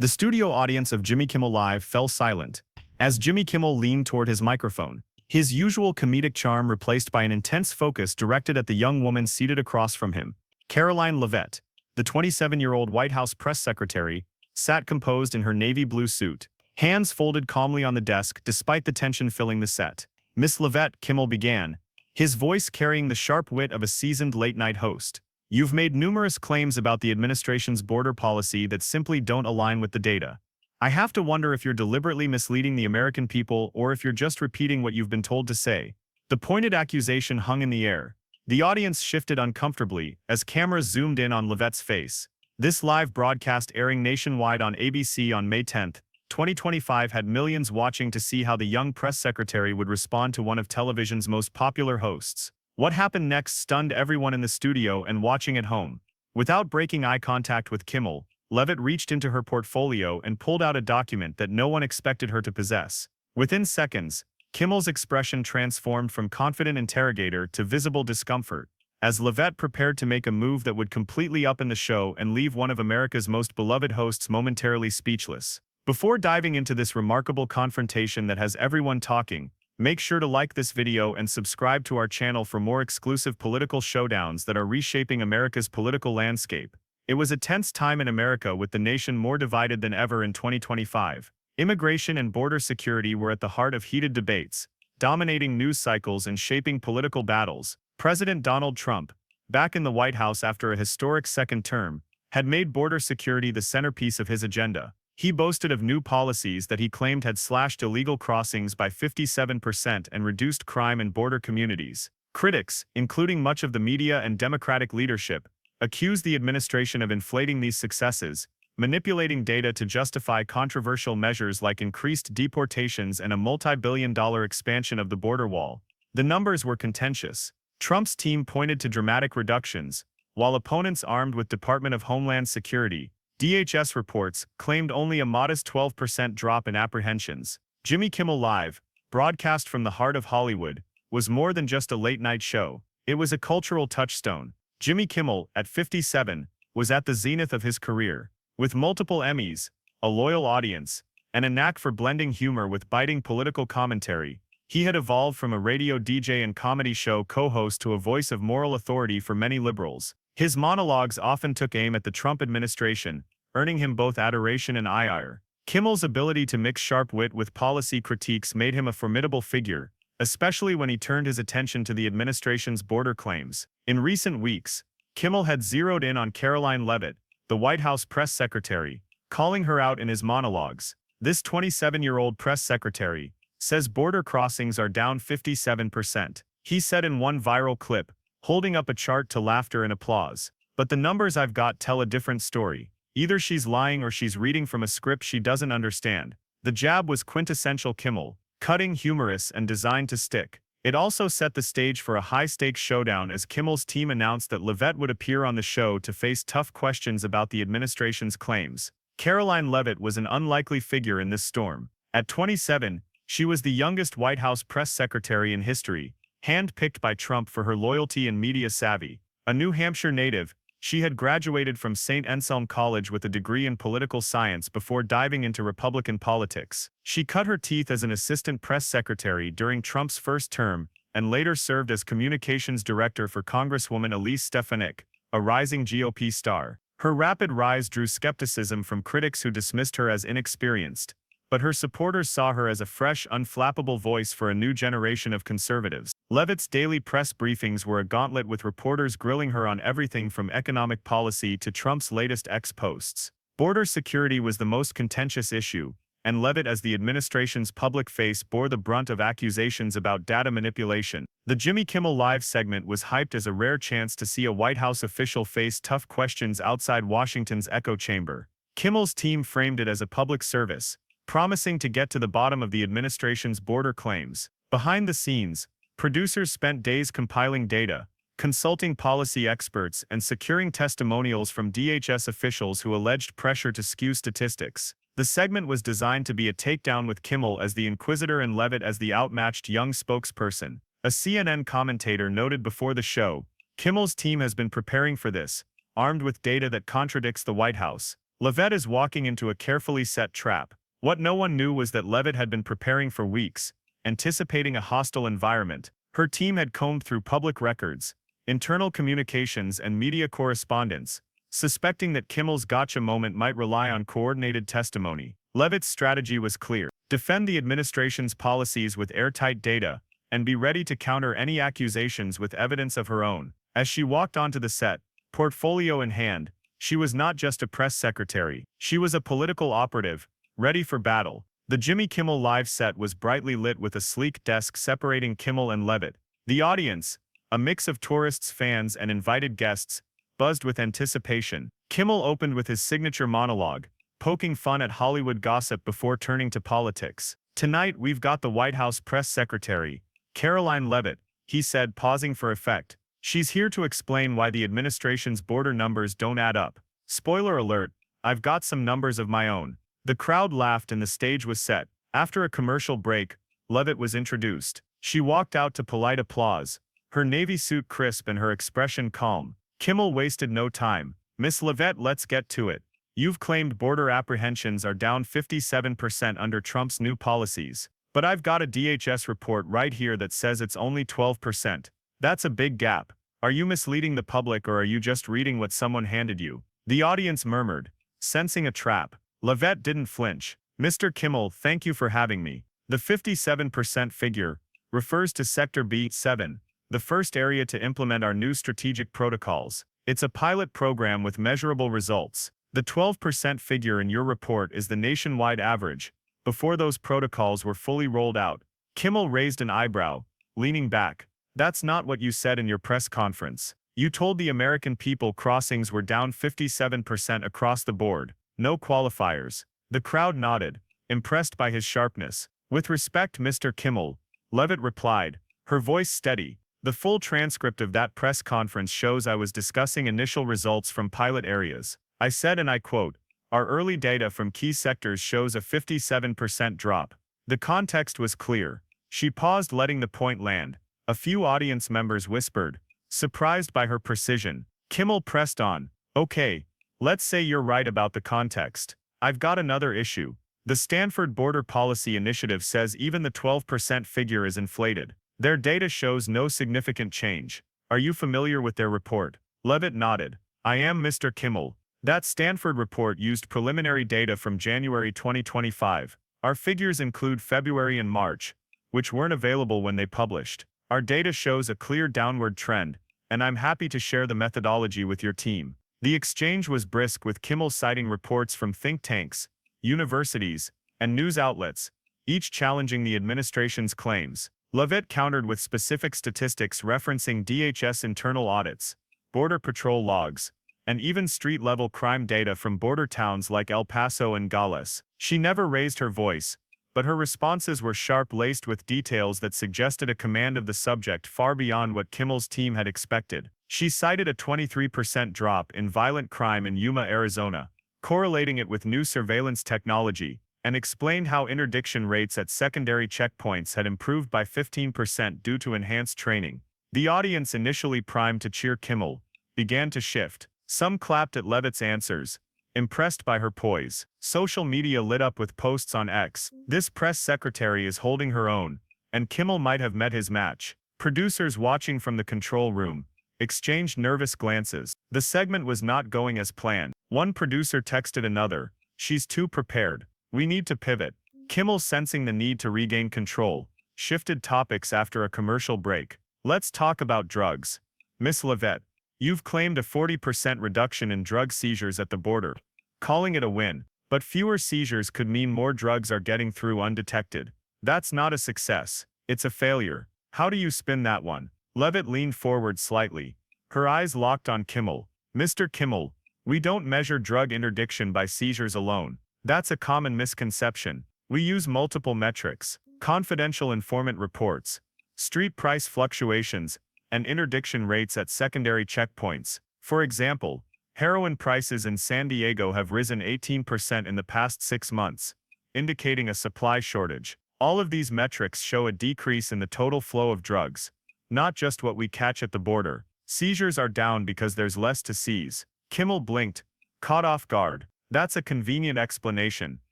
The studio audience of Jimmy Kimmel Live fell silent as Jimmy Kimmel leaned toward his microphone, his usual comedic charm replaced by an intense focus directed at the young woman seated across from him. Karoline Leavitt, the 27-year-old White House press secretary, sat composed in her navy blue suit, hands folded calmly on the desk despite the tension filling the set. "Miss Leavitt," Kimmel began, his voice carrying the sharp wit of a seasoned late-night host. "You've made numerous claims about the administration's border policy that simply don't align with the data. I have to wonder if you're deliberately misleading the American people or if you're just repeating what you've been told to say." The pointed accusation hung in the air. The audience shifted uncomfortably as cameras zoomed in on Leavitt's face. This live broadcast, airing nationwide on ABC on May 10, 2025, had millions watching to see how the young press secretary would respond to one of television's most popular hosts. What happened next stunned everyone in the studio and watching at home. Without breaking eye contact with Kimmel, Leavitt reached into her portfolio and pulled out a document that no one expected her to possess. Within seconds, Kimmel's expression transformed from confident interrogator to visible discomfort, as Leavitt prepared to make a move that would completely upend the show and leave one of America's most beloved hosts momentarily speechless. Before diving into this remarkable confrontation that has everyone talking, make sure to like this video and subscribe to our channel for more exclusive political showdowns that are reshaping America's political landscape. It was a tense time in America, with the nation more divided than ever in 2025. Immigration and border security were at the heart of heated debates, dominating news cycles and shaping political battles. President Donald Trump, back in the White House after a historic second term, had made border security the centerpiece of his agenda. He boasted of new policies that he claimed had slashed illegal crossings by 57% and reduced crime in border communities. Critics, including much of the media and Democratic leadership, accused the administration of inflating these successes, manipulating data to justify controversial measures like increased deportations and a multi-billion-dollar expansion of the border wall. The numbers were contentious. Trump's team pointed to dramatic reductions, while opponents armed with Department of Homeland Security (DHS) reports claimed only a modest 12% drop in apprehensions. Jimmy Kimmel Live, broadcast from the heart of Hollywood, was more than just a late-night show. It was a cultural touchstone. Jimmy Kimmel, at 57, was at the zenith of his career. With multiple Emmys, a loyal audience, and a knack for blending humor with biting political commentary, he had evolved from a radio DJ and comedy show co-host to a voice of moral authority for many liberals. His monologues often took aim at the Trump administration, earning him both adoration and ire. Kimmel's ability to mix sharp wit with policy critiques made him a formidable figure, especially when he turned his attention to the administration's border claims. In recent weeks, Kimmel had zeroed in on Karoline Leavitt, the White House press secretary, calling her out in his monologues. This 27-year-old press secretary says border crossings are down 57%. He said in one viral clip, holding up a chart to laughter and applause. "But the numbers I've got tell a different story. Either she's lying or she's reading from a script she doesn't understand." The jab was quintessential Kimmel, cutting, humorous, and designed to stick. It also set the stage for a high-stakes showdown as Kimmel's team announced that Leavitt would appear on the show to face tough questions about the administration's claims. Karoline Leavitt was an unlikely figure in this storm. At 27, she was the youngest White House press secretary in history, hand-picked by Trump for her loyalty and media savvy. A New Hampshire native, she had graduated from St. Anselm College with a degree in political science before diving into Republican politics. She cut her teeth as an assistant press secretary during Trump's first term and later served as communications director for Congresswoman Elise Stefanik, a rising GOP star. Her rapid rise drew skepticism from critics who dismissed her as inexperienced, but her supporters saw her as a fresh, unflappable voice for a new generation of conservatives. Leavitt's daily press briefings were a gauntlet, with reporters grilling her on everything from economic policy to Trump's latest X posts. Border security was the most contentious issue, and Leavitt, as the administration's public face, bore the brunt of accusations about data manipulation. The Jimmy Kimmel Live segment was hyped as a rare chance to see a White House official face tough questions outside Washington's echo chamber. Kimmel's team framed it as a public service, promising to get to the bottom of the administration's border claims. Behind the scenes, producers spent days compiling data, consulting policy experts, and securing testimonials from DHS officials who alleged pressure to skew statistics. The segment was designed to be a takedown, with Kimmel as the inquisitor and Leavitt as the outmatched young spokesperson. A CNN commentator noted before the show, "Kimmel's team has been preparing for this, armed with data that contradicts the White House." Leavitt is walking into a carefully set trap. What no one knew was that Leavitt had been preparing for weeks, anticipating a hostile environment. Her team had combed through public records, internal communications and media correspondence, suspecting that Kimmel's gotcha moment might rely on coordinated testimony. Leavitt's strategy was clear: defend the administration's policies with airtight data, and be ready to counter any accusations with evidence of her own. As she walked onto the set, portfolio in hand, she was not just a press secretary. She was a political operative, ready for battle. The Jimmy Kimmel Live set was brightly lit with a sleek desk separating Kimmel and Leavitt. The audience, a mix of tourists, fans, and invited guests, buzzed with anticipation. Kimmel opened with his signature monologue, poking fun at Hollywood gossip before turning to politics. "Tonight we've got the White House press secretary, Karoline Leavitt," he said, pausing for effect. "She's here to explain why the administration's border numbers don't add up. Spoiler alert, I've got some numbers of my own." The crowd laughed and the stage was set. After a commercial break, Leavitt was introduced. She walked out to polite applause, her navy suit crisp and her expression calm. Kimmel wasted no time. "Miss Leavitt, let's get to it. You've claimed border apprehensions are down 57% under Trump's new policies. But I've got a DHS report right here that says it's only 12%. That's a big gap. Are you misleading the public or are you just reading what someone handed you?" The audience murmured, sensing a trap. Leavitt didn't flinch. "Mr. Kimmel, thank you for having me. The 57% figure refers to Sector B7, the first area to implement our new strategic protocols. It's a pilot program with measurable results. The 12% figure in your report is the nationwide average, before those protocols were fully rolled out." Kimmel raised an eyebrow, leaning back. "That's not what you said in your press conference. You told the American people crossings were down 57% across the board. No qualifiers." The crowd nodded, impressed by his sharpness. "With respect, Mr. Kimmel," Leavitt replied, her voice steady. "The full transcript of that press conference shows I was discussing initial results from pilot areas. I said, and I quote, 'Our early data from key sectors shows a 57% drop.' The context was clear." She paused, letting the point land. A few audience members whispered, surprised by her precision. Kimmel pressed on. "Okay, let's say you're right about the context. I've got another issue. The Stanford Border Policy Initiative says even the 12% figure is inflated. Their data shows no significant change. Are you familiar with their report?" Leavitt nodded. "I am, Mr. Kimmel. That Stanford report used preliminary data from January 2025. Our figures include February and March, which weren't available when they published. Our data shows a clear downward trend, and I'm happy to share the methodology with your team." The exchange was brisk, with Kimmel citing reports from think tanks, universities, and news outlets, each challenging the administration's claims. Leavitt countered with specific statistics referencing DHS internal audits, Border Patrol logs, and even street-level crime data from border towns like El Paso and Galles. She never raised her voice, but her responses were sharp-laced with details that suggested a command of the subject far beyond what Kimmel's team had expected. She cited a 23% drop in violent crime in Yuma, Arizona, correlating it with new surveillance technology, and explained how interdiction rates at secondary checkpoints had improved by 15% due to enhanced training. The audience, initially primed to cheer Kimmel, began to shift. Some clapped at Leavitt's answers, impressed by her poise. Social media lit up with posts on X. "This press secretary is holding her own, and Kimmel might have met his match." Producers watching from the control room exchanged nervous glances. The segment was not going as planned. One producer texted another, "She's too prepared. We need to pivot." Kimmel, sensing the need to regain control, shifted topics after a commercial break. "Let's talk about drugs. Miss Leavitt, you've claimed a 40% reduction in drug seizures at the border, calling it a win. But fewer seizures could mean more drugs are getting through undetected. That's not a success. It's a failure. How do you spin that one?" Leavitt leaned forward slightly, her eyes locked on Kimmel. "Mr. Kimmel, we don't measure drug interdiction by seizures alone. That's a common misconception. We use multiple metrics: confidential informant reports, street price fluctuations, and interdiction rates at secondary checkpoints. For example, heroin prices in San Diego have risen 18% in the past 6 months, indicating a supply shortage. All of these metrics show a decrease in the total flow of drugs, not just what we catch at the border. Seizures are down because there's less to seize." Kimmel blinked, caught off guard. That's a convenient explanation.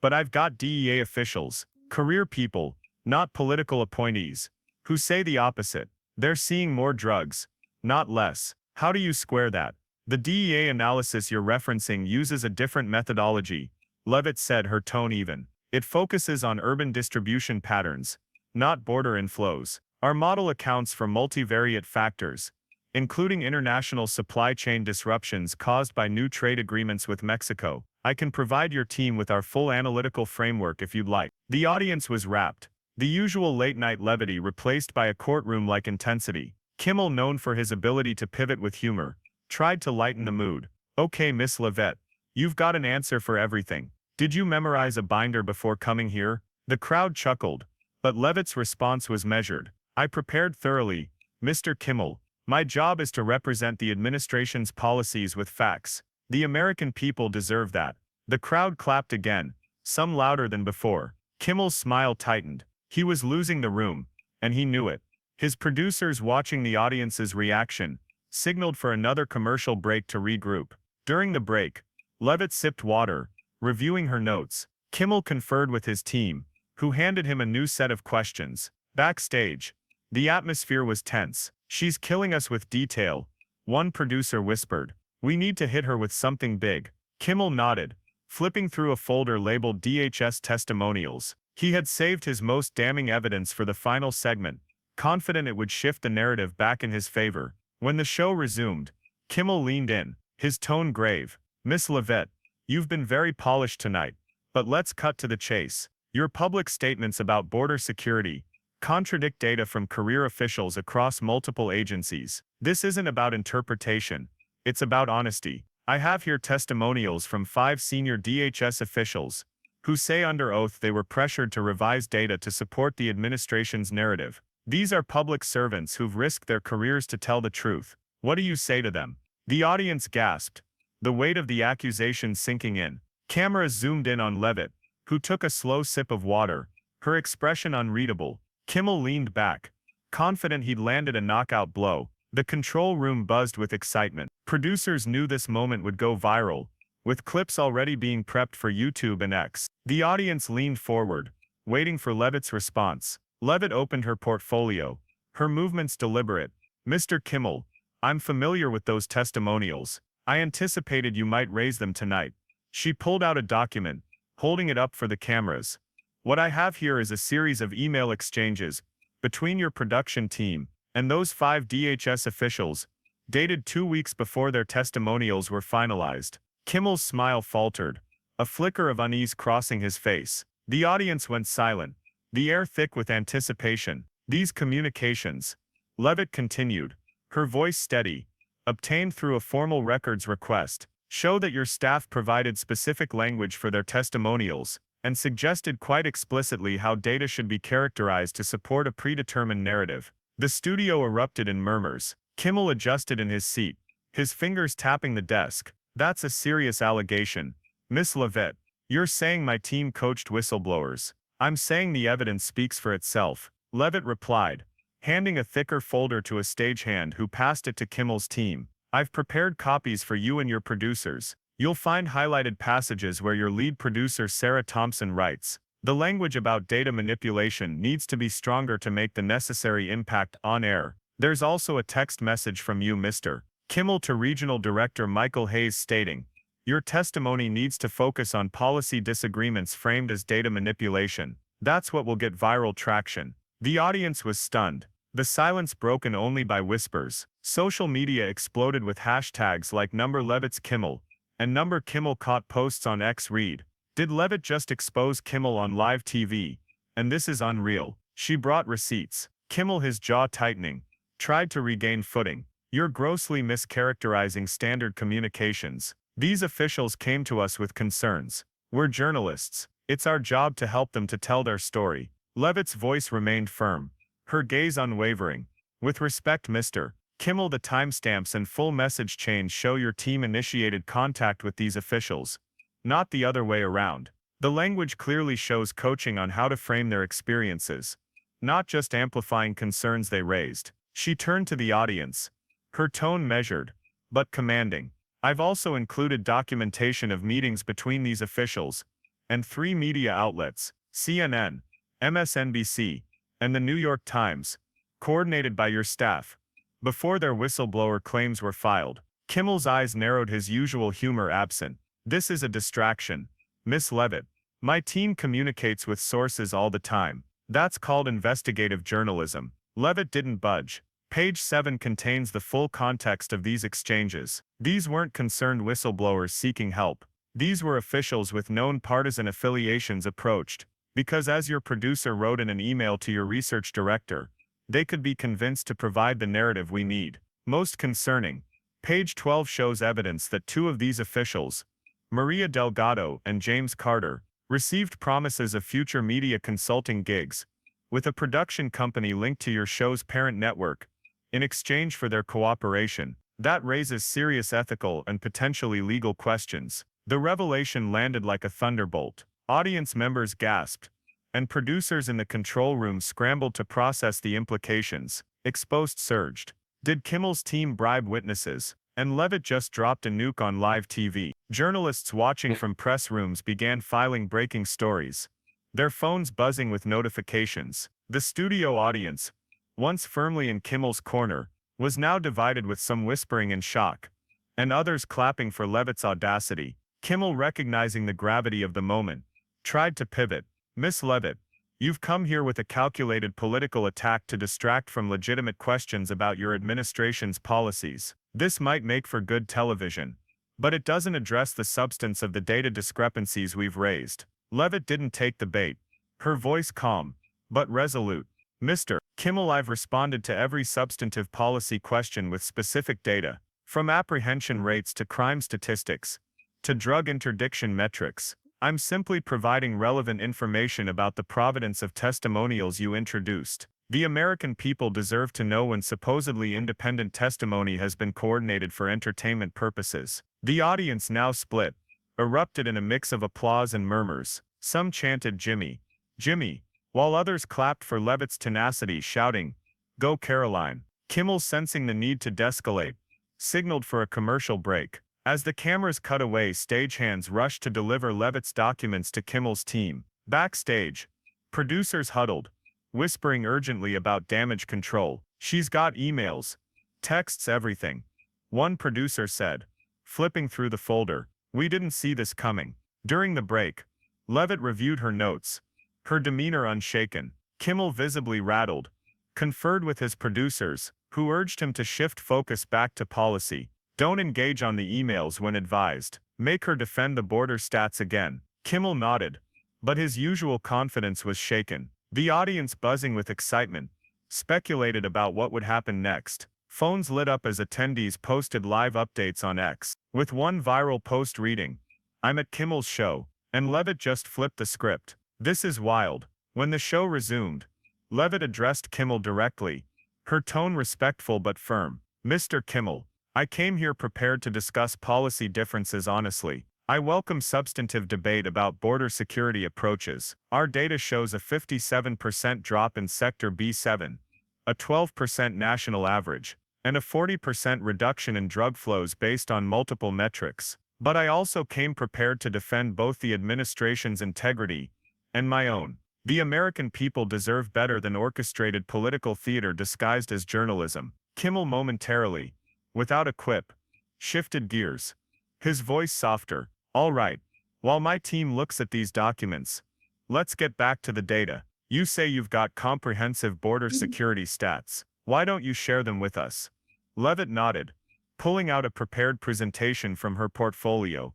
But I've got DEA officials, career people, not political appointees, who say the opposite. They're seeing more drugs, not less. How do you square that? The DEA analysis you're referencing uses a different methodology, Leavitt said, her tone even. It focuses on urban distribution patterns, not border inflows. Our model accounts for multivariate factors, including international supply chain disruptions caused by new trade agreements with Mexico. I can provide your team with our full analytical framework if you'd like. The audience was rapt. The usual late-night levity replaced by a courtroom-like intensity. Kimmel, known for his ability to pivot with humor, tried to lighten the mood. Okay, Miss Leavitt, you've got an answer for everything. Did you memorize a binder before coming here? The crowd chuckled, but Leavitt's response was measured. I prepared thoroughly, Mr. Kimmel. My job is to represent the administration's policies with facts. The American people deserve that. The crowd clapped again, some louder than before. Kimmel's smile tightened. He was losing the room, and he knew it. His producers, watching the audience's reaction, signaled for another commercial break to regroup. During the break, Leavitt sipped water, reviewing her notes. Kimmel conferred with his team, who handed him a new set of questions. Backstage, the atmosphere was tense. She's killing us with detail, one producer whispered. We need to hit her with something big. Kimmel nodded, flipping through a folder labeled DHS testimonials. He had saved his most damning evidence for the final segment, confident it would shift the narrative back in his favor. When the show resumed, Kimmel leaned in, his tone grave. Miss Leavitt, you've been very polished tonight, but let's cut to the chase. Your public statements about border security contradict data from career officials across multiple agencies. This isn't about interpretation, it's about honesty. I have here testimonials from 5 senior DHS officials, who say under oath they were pressured to revise data to support the administration's narrative. These are public servants who've risked their careers to tell the truth. What do you say to them? The audience gasped, the weight of the accusation sinking in. Cameras zoomed in on Leavitt, who took a slow sip of water, her expression unreadable. Kimmel leaned back, confident he'd landed a knockout blow. The control room buzzed with excitement. Producers knew this moment would go viral, with clips already being prepped for YouTube and X. The audience leaned forward, waiting for Leavitt's response. Leavitt opened her portfolio, her movements deliberate. Mr. Kimmel, I'm familiar with those testimonials. I anticipated you might raise them tonight. She pulled out a document, holding it up for the cameras. What I have here is a series of email exchanges between your production team and those 5 DHS officials, dated 2 weeks before their testimonials were finalized. Kimmel's smile faltered, a flicker of unease crossing his face. The audience went silent, the air thick with anticipation. These communications, Leavitt continued, her voice steady, obtained through a formal records request, show that your staff provided specific language for their testimonials, and suggested quite explicitly how data should be characterized to support a predetermined narrative. The studio erupted in murmurs. Kimmel adjusted in his seat, his fingers tapping the desk. That's a serious allegation. Miss Leavitt, you're saying my team coached whistleblowers. I'm saying the evidence speaks for itself, Leavitt replied, handing a thicker folder to a stagehand who passed it to Kimmel's team. I've prepared copies for you and your producers. You'll find highlighted passages where your lead producer Sarah Thompson writes, the language about data manipulation needs to be stronger to make the necessary impact on air. There's also a text message from you, Mr. Kimmel, to Regional Director Michael Hayes stating, your testimony needs to focus on policy disagreements framed as data manipulation. That's what will get viral traction. The audience was stunned, the silence broken only by whispers. Social media exploded with hashtags like #Leavitt's Kimmel and #Kimmel caught posts on X. Read, did Leavitt just expose Kimmel on live TV? And this is unreal. She brought receipts. Kimmel, his jaw tightening, tried to regain footing. You're grossly mischaracterizing standard communications. These officials came to us with concerns. We're journalists. It's our job to help them to tell their story. Leavitt's voice remained firm, her gaze unwavering. With respect, Mr. Kimmel, the timestamps and full message chain show your team initiated contact with these officials, not the other way around. The language clearly shows coaching on how to frame their experiences, not just amplifying concerns they raised. She turned to the audience, her tone measured, but commanding. I've also included documentation of meetings between these officials and 3 media outlets, CNN, MSNBC, and the New York Times, coordinated by your staff, before their whistleblower claims were filed. Kimmel's eyes narrowed, his usual humor absent. This is a distraction, Miss Leavitt. My team communicates with sources all the time. That's called investigative journalism. Leavitt didn't budge. Page 7 contains the full context of these exchanges. These weren't concerned whistleblowers seeking help. These were officials with known partisan affiliations approached, because as your producer wrote in an email to your research director, they could be convinced to provide the narrative we need. Most concerning, page 12 shows evidence that 2 of these officials, Maria Delgado and James Carter, received promises of future media consulting gigs with a production company linked to your show's parent network in exchange for their cooperation. That raises serious ethical and potentially legal questions. The revelation landed like a thunderbolt. Audience members gasped, and producers in the control room scrambled to process the implications. Exposed surged. Did Kimmel's team bribe witnesses? And Leavitt just dropped a nuke on live TV. Journalists watching from press rooms began filing breaking stories, their phones buzzing with notifications. The studio audience, once firmly in Kimmel's corner, was now divided, with some whispering in shock, and others clapping for Leavitt's audacity. Kimmel, recognizing the gravity of the moment, tried to pivot. Miss Leavitt, you've come here with a calculated political attack to distract from legitimate questions about your administration's policies. This might make for good television, but it doesn't address the substance of the data discrepancies we've raised. Leavitt didn't take the bait, her voice calm, but resolute. Mr. Kimmel, I've responded to every substantive policy question with specific data, from apprehension rates to crime statistics, to drug interdiction metrics. I'm simply providing relevant information about the provenance of testimonials you introduced. The American people deserve to know when supposedly independent testimony has been coordinated for entertainment purposes. The audience, now split, erupted in a mix of applause and murmurs. Some chanted Jimmy, Jimmy, while others clapped for Leavitt's tenacity, shouting, "Go Karoline." Kimmel, sensing the need to de-escalate, signaled for a commercial break. As the cameras cut away, stagehands rushed to deliver Leavitt's documents to Kimmel's team. Backstage, producers huddled, whispering urgently about damage control. "She's got emails, texts, everything," one producer said, flipping through the folder. "We didn't see this coming." During the break, Leavitt reviewed her notes, her demeanor unshaken. Kimmel, visibly rattled, conferred with his producers, who urged him to shift focus back to policy. Don't engage on the emails when advised. Make her defend the border stats again. Kimmel nodded, but his usual confidence was shaken. The audience, buzzing with excitement, speculated about what would happen next. Phones lit up as attendees posted live updates on X, with one viral post reading, "I'm at Kimmel's show," and Leavitt just flipped the script. "This is wild." When the show resumed, Leavitt addressed Kimmel directly, her tone respectful but firm. "Mr. Kimmel, I came here prepared to discuss policy differences honestly. I welcome substantive debate about border security approaches. Our data shows a 57% drop in Sector B7, a 12% national average, and a 40% reduction in drug flows based on multiple metrics. But I also came prepared to defend both the administration's integrity and my own. The American people deserve better than orchestrated political theater disguised as journalism." Kimmel, momentarily, without a quip, shifted gears, his voice softer. "All right, while my team looks at these documents, let's get back to the data. You say you've got comprehensive border security stats. Why don't you share them with us?" Leavitt nodded, pulling out a prepared presentation from her portfolio.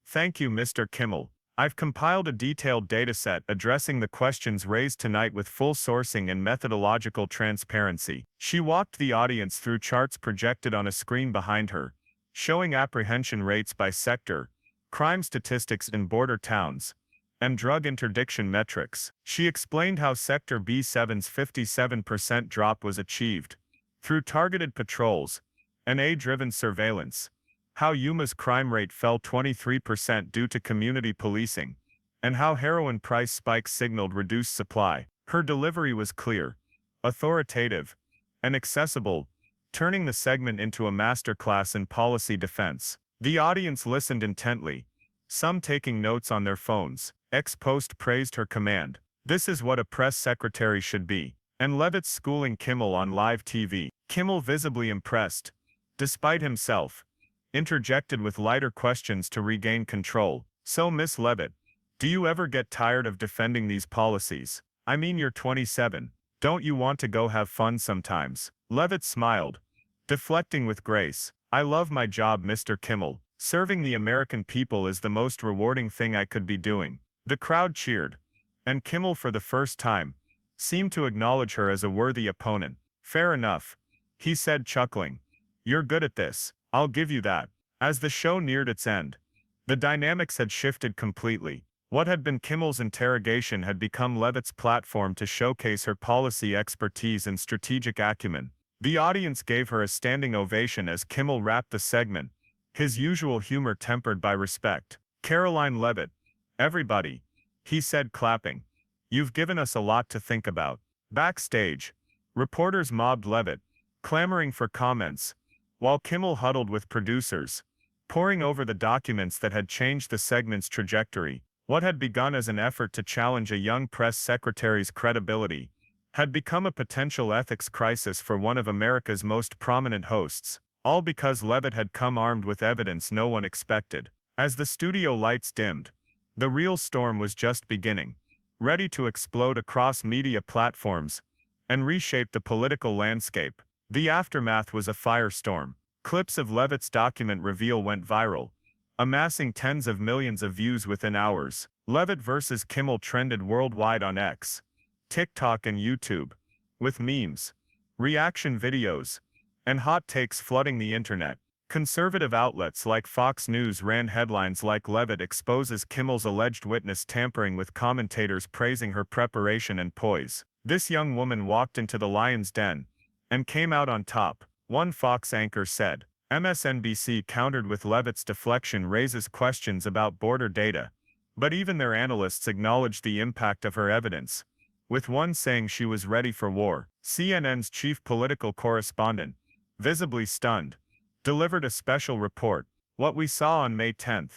"Thank you, Mr. Kimmel. I've compiled a detailed dataset addressing the questions raised tonight with full sourcing and methodological transparency." She walked the audience through charts projected on a screen behind her, showing apprehension rates by sector, crime statistics in border towns, and drug interdiction metrics. She explained how Sector B7's 57% drop was achieved through targeted patrols and AI-driven surveillance, how Yuma's crime rate fell 23% due to community policing, and how heroin price spikes signaled reduced supply. Her delivery was clear, authoritative, and accessible, turning the segment into a masterclass in policy defense. The audience listened intently, some taking notes on their phones. Ex-post praised her command. This is what a press secretary should be. And Leavitt schooling Kimmel on live TV. Kimmel, visibly impressed, despite himself, interjected with lighter questions to regain control. So, Miss Leavitt, do you ever get tired of defending these policies? I mean, you're 27. Don't you want to go have fun sometimes? Leavitt smiled, deflecting with grace. I love my job, Mr. Kimmel. Serving the American people is the most rewarding thing I could be doing. The crowd cheered, and Kimmel, for the first time, seemed to acknowledge her as a worthy opponent. Fair enough, he said, chuckling. You're good at this, I'll give you that. As the show neared its end, the dynamics had shifted completely. What had been Kimmel's interrogation had become Leavitt's platform to showcase her policy expertise and strategic acumen. The audience gave her a standing ovation as Kimmel wrapped the segment, his usual humor tempered by respect. Karoline Leavitt, everybody, he said, clapping. You've given us a lot to think about. Backstage, reporters mobbed Leavitt, clamoring for comments, while Kimmel huddled with producers, poring over the documents that had changed the segment's trajectory. What had begun as an effort to challenge a young press secretary's credibility had become a potential ethics crisis for one of America's most prominent hosts, all because Leavitt had come armed with evidence no one expected. As the studio lights dimmed, the real storm was just beginning, ready to explode across media platforms and reshape the political landscape. The aftermath was a firestorm. Clips of Leavitt's document reveal went viral, amassing tens of millions of views within hours. Leavitt versus Kimmel trended worldwide on X, TikTok and YouTube, with memes, reaction videos, and hot takes flooding the internet. Conservative outlets like Fox News ran headlines like "Leavitt exposes Kimmel's alleged witness tampering," with commentators praising her preparation and poise. "This young woman walked into the lion's den and came out on top," one Fox anchor said. MSNBC countered with "Leavitt's deflection raises questions about border data, but even their analysts acknowledged the impact of her evidence," with one saying she was ready for war. CNN's chief political correspondent, visibly stunned, delivered a special report. "What we saw on May 10,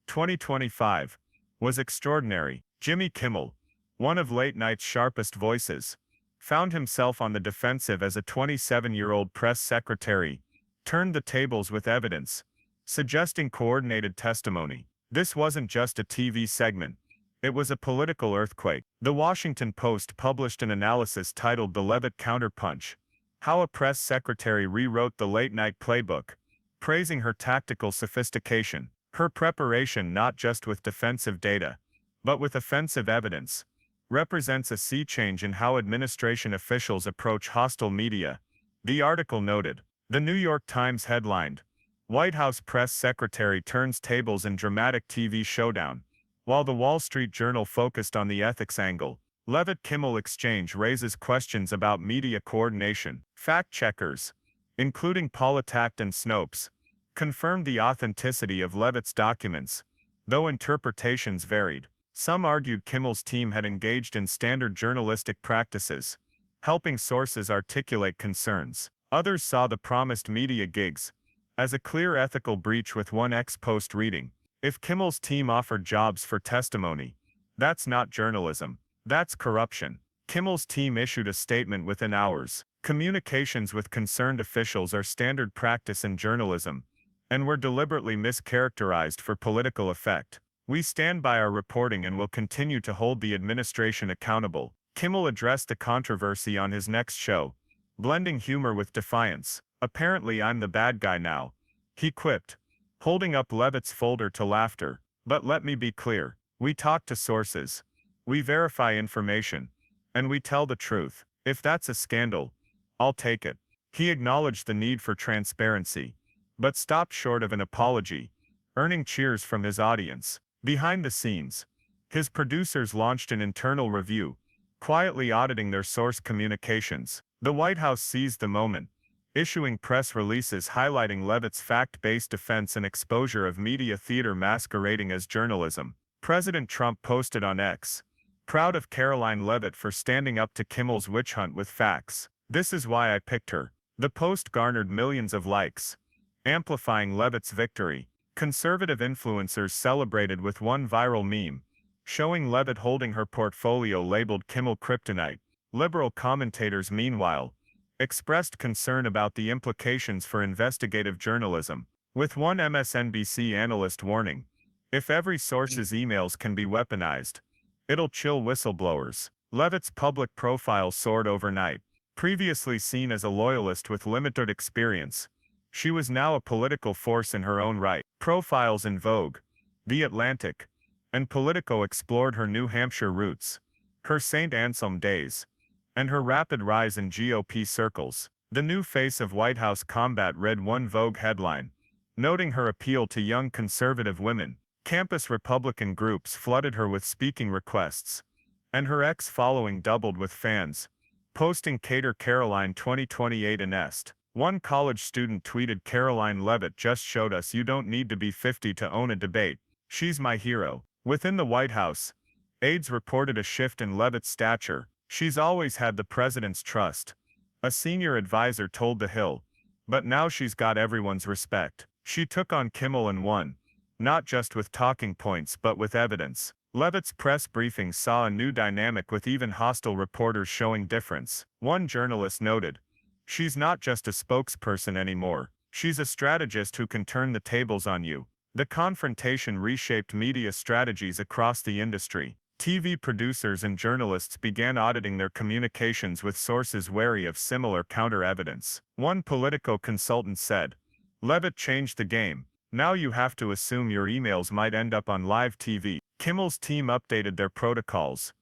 2025, was extraordinary." Jimmy Kimmel, one of late night's sharpest voices, found himself on the defensive as a 27-year-old press secretary turned the tables with evidence, suggesting coordinated testimony. This wasn't just a TV segment. It was a political earthquake. The Washington Post published an analysis titled "The Leavitt Counterpunch: How a Press Secretary Rewrote the Late-Night Playbook," praising her tactical sophistication, her preparation not just with defensive data, but with offensive evidence, represents a sea change in how administration officials approach hostile media. The article noted. The New York Times headlined, "White House Press Secretary Turns Tables in Dramatic TV Showdown," while the Wall Street Journal focused on the ethics angle. Leavitt-Kimmel exchange raises questions about media coordination. Fact-checkers, including PolitiFact and Snopes, confirmed the authenticity of Leavitt's documents, though interpretations varied. Some argued Kimmel's team had engaged in standard journalistic practices, helping sources articulate concerns. Others saw the promised media gigs as a clear ethical breach, with one ex-post reading, "If Kimmel's team offered jobs for testimony, that's not journalism, that's corruption." Kimmel's team issued a statement within hours. "Communications with concerned officials are standard practice in journalism, and were deliberately mischaracterized for political effect. We stand by our reporting and will continue to hold the administration accountable." Kimmel addressed the controversy on his next show, blending humor with defiance. "Apparently I'm the bad guy now," he quipped, holding up Leavitt's folder to laughter. "But let me be clear. We talk to sources. We verify information. And we tell the truth. If that's a scandal, I'll take it." He acknowledged the need for transparency, but stopped short of an apology, earning cheers from his audience. Behind the scenes, his producers launched an internal review, quietly auditing their source communications. The White House seized the moment, issuing press releases highlighting Leavitt's fact-based defense and exposure of media theater masquerading as journalism. President Trump posted on X, "Proud of Karoline Leavitt for standing up to Kimmel's witch hunt with facts. This is why I picked her." The post garnered millions of likes, amplifying Leavitt's victory. Conservative influencers celebrated with one viral meme, showing Leavitt holding her portfolio labeled Kimmel Kryptonite. Liberal commentators, meanwhile, expressed concern about the implications for investigative journalism, with one MSNBC analyst warning, if every source's emails can be weaponized, it'll chill whistleblowers. Leavitt's public profile soared overnight. Previously seen as a loyalist with limited experience, she was now a political force in her own right. Profiles in Vogue, The Atlantic, and Politico explored her New Hampshire roots, her St. Anselm days, and her rapid rise in GOP circles. The new face of White House combat, read one Vogue headline, noting her appeal to young conservative women. Campus Republican groups flooded her with speaking requests, and her ex-following doubled with fans, posting Cater Karoline 2028 in est. One college student tweeted, "Karoline Leavitt just showed us you don't need to be 50 to own a debate. She's my hero." Within the White House, aides reported a shift in Leavitt's stature. "She's always had the president's trust," a senior advisor told The Hill, "but now she's got everyone's respect. She took on Kimmel and won, not just with talking points but with evidence." Leavitt's press briefings saw a new dynamic, with even hostile reporters showing difference. One journalist noted, "She's not just a spokesperson anymore, she's a strategist who can turn the tables on you." The confrontation reshaped media strategies across the industry. TV producers and journalists began auditing their communications with sources wary of similar counter-evidence. One Politico consultant said, "Leavitt changed the game. Now you have to assume your emails might end up on live TV." Kimmel's team updated their protocols,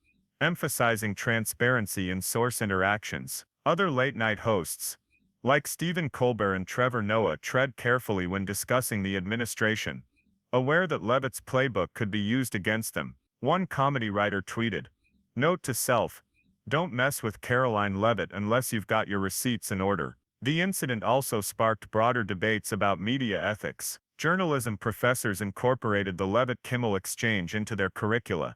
emphasizing transparency in source interactions. Other late-night hosts, like Stephen Colbert and Trevor Noah, tread carefully when discussing the administration, aware that Leavitt's playbook could be used against them. One comedy writer tweeted, "Note to self, don't mess with Karoline Leavitt unless you've got your receipts in order." The incident also sparked broader debates about media ethics. Journalism professors incorporated the Leavitt-Kimmel exchange into their curricula,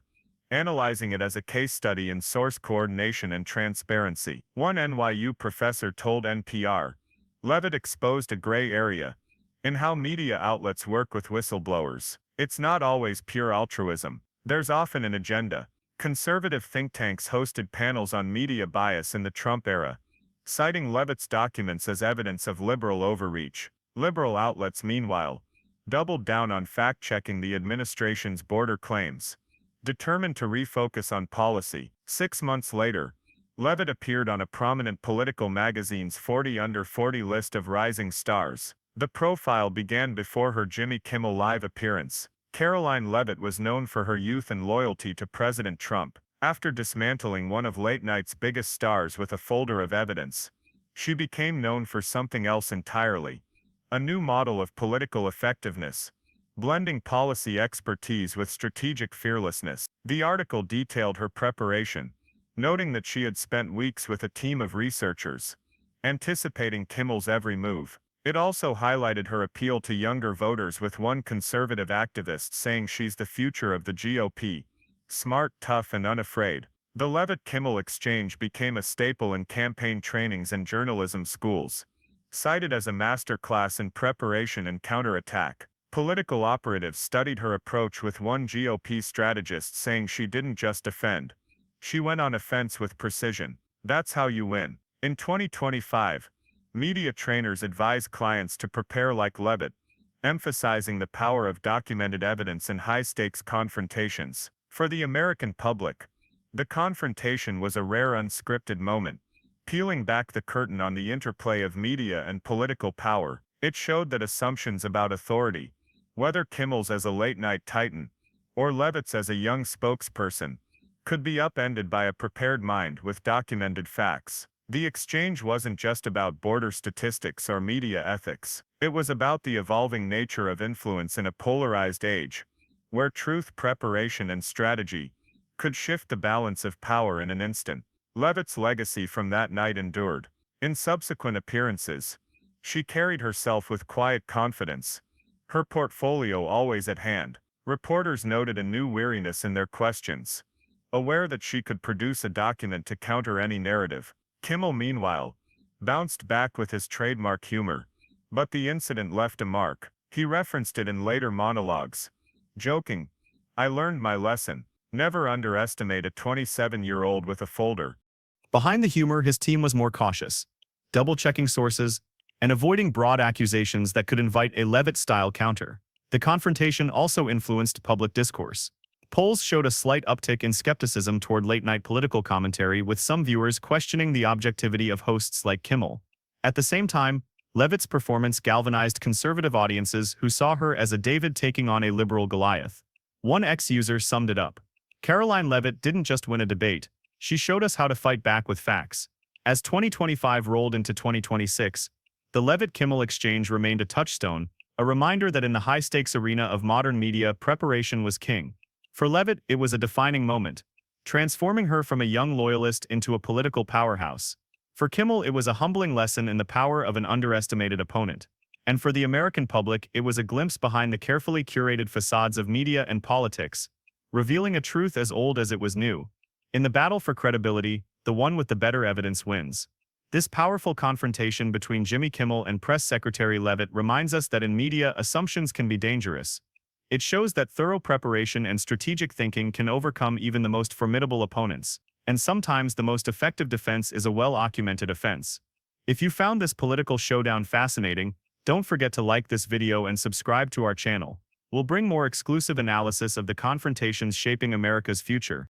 analyzing it as a case study in source coordination and transparency. One NYU professor told NPR, "Leavitt exposed a gray area in how media outlets work with whistleblowers. It's not always pure altruism. There's often an agenda." Conservative think tanks hosted panels on media bias in the Trump era, citing Leavitt's documents as evidence of liberal overreach. Liberal outlets, meanwhile, doubled down on fact-checking the administration's border claims, determined to refocus on policy. 6 months later, Leavitt appeared on a prominent political magazine's 40 Under 40 list of rising stars. The profile began before her Jimmy Kimmel Live appearance. Karoline Leavitt was known for her youth and loyalty to President Trump. After dismantling one of late night's biggest stars with a folder of evidence, she became known for something else entirely: a new model of political effectiveness, blending policy expertise with strategic fearlessness. The article detailed her preparation, noting that she had spent weeks with a team of researchers, anticipating Kimmel's every move. It also highlighted her appeal to younger voters, with one conservative activist saying she's the future of the GOP, smart, tough, and unafraid. The Leavitt-Kimmel exchange became a staple in campaign trainings and journalism schools, cited as a master class in preparation and counterattack. Political operatives studied her approach, with one GOP strategist saying she didn't just defend, she went on offense with precision. That's how you win. In 2025, media trainers advise clients to prepare like Leavitt, emphasizing the power of documented evidence in high-stakes confrontations. For the American public, the confrontation was a rare unscripted moment, peeling back the curtain on the interplay of media and political power. It showed that assumptions about authority, whether Kimmel's as a late-night titan or Leavitt's as a young spokesperson, could be upended by a prepared mind with documented facts. The exchange wasn't just about border statistics or media ethics. It was about the evolving nature of influence in a polarized age, where truth, preparation, and strategy could shift the balance of power in an instant. Leavitt's legacy from that night endured. In subsequent appearances, she carried herself with quiet confidence, her portfolio always at hand. Reporters noted a new weariness in their questions, aware that she could produce a document to counter any narrative. Kimmel, meanwhile, bounced back with his trademark humor, but the incident left a mark. He referenced it in later monologues, joking, "I learned my lesson. Never underestimate a 27-year-old with a folder." Behind the humor, his team was more cautious, double-checking sources, and avoiding broad accusations that could invite a Leavitt-style counter. The confrontation also influenced public discourse. Polls showed a slight uptick in skepticism toward late-night political commentary, with some viewers questioning the objectivity of hosts like Kimmel. At the same time, Leavitt's performance galvanized conservative audiences who saw her as a David taking on a liberal Goliath. One ex-user summed it up: "Karoline Leavitt didn't just win a debate, she showed us how to fight back with facts." As 2025 rolled into 2026, the Leavitt-Kimmel exchange remained a touchstone, a reminder that in the high-stakes arena of modern media, preparation was king. For Leavitt, it was a defining moment, transforming her from a young loyalist into a political powerhouse. For Kimmel, it was a humbling lesson in the power of an underestimated opponent. And for the American public, it was a glimpse behind the carefully curated facades of media and politics, revealing a truth as old as it was new. In the battle for credibility, the one with the better evidence wins. This powerful confrontation between Jimmy Kimmel and Press Secretary Leavitt reminds us that in media, assumptions can be dangerous. It shows that thorough preparation and strategic thinking can overcome even the most formidable opponents, and sometimes the most effective defense is a well-documented offense. If you found this political showdown fascinating, don't forget to like this video and subscribe to our channel. We'll bring more exclusive analysis of the confrontations shaping America's future.